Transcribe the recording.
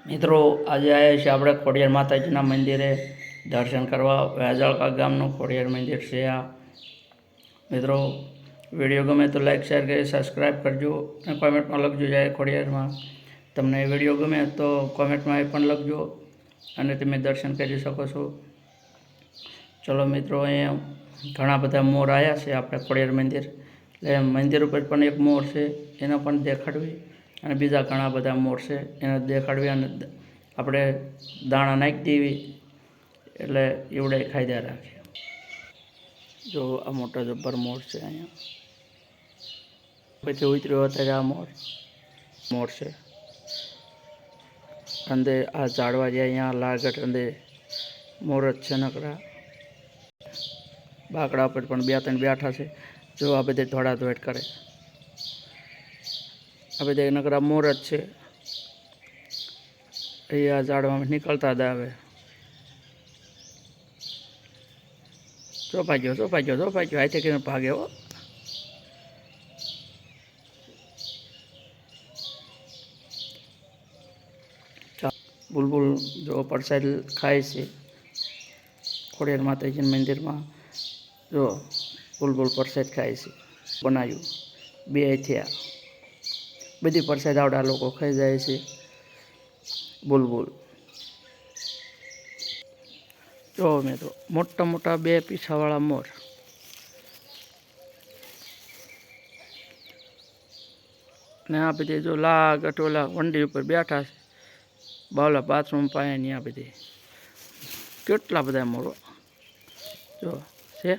મિત્રો આજે આવ્યા છીએ આપણે ખોડિયાર માતાજીના મંદિરે દર્શન કરવા. વેજાળકા ગામનું ખોડિયાર મંદિર છે આ. મિત્રો વિડીયો ગમે તો લાઈક શેર કરી સબસ્ક્રાઈબ કરજો અને કોમેન્ટમાં લખજો જય ખોડિયારમાં. તમને વિડીયો ગમે તો કોમેન્ટમાં એ પણ લખજો અને તમે દર્શન કરી શકો છો. ચલો મિત્રો, અહીંયા ઘણા બધા મોર આવ્યા છે આપણે ખોડિયાર મંદિર, એટલે મંદિર ઉપર પણ એક મોર છે એનો પણ દેખાડવી, અને બીજા ઘણા બધા મોર છે એને દેખાડવી, અને આપણે દાણા નાખી દેવી એટલે એવડે ખાધ્યા રાખે. જો આ મોટા જબ્બર મોર છે અહીંયા. પછી ઉતર્યો અત્યારે આ મોર છે અંદર આ ઝાડવા જે અહીંયા લાગટ અંદર મોર જ છે નકરા. બાકડા ઉપર પણ 2-3 બેઠા છે. જો આ બધે ધોળા ધોળ કરે, આ બધે નકરા મોર જ છે. અહીંયા ઝાડવામાં નીકળતા હતા. હવે ચોપાઈ ગયો હાથે કરીને ભાગે હો. બુલબુલ જો પ્રસાદ ખાય છે ખોડિયાર માતાજીના મંદિરમાં. જો બુલબુલ પ્રસાદ ખાય છે, બનાવ્યું 2 થયા. બધી પ્રસાદ આવડા લોકો ખાઈ જાય છે. બુલબુલ જો મિત્રો મોટા મોટા 2 પીછાવાળા મોર. ને આ બધી જો લાગટ ઓલા વંડી ઉપર બેઠા છે, બાવલા બાથરૂમ પાયાની. આ બધી કેટલા બધા મોરો જો છે.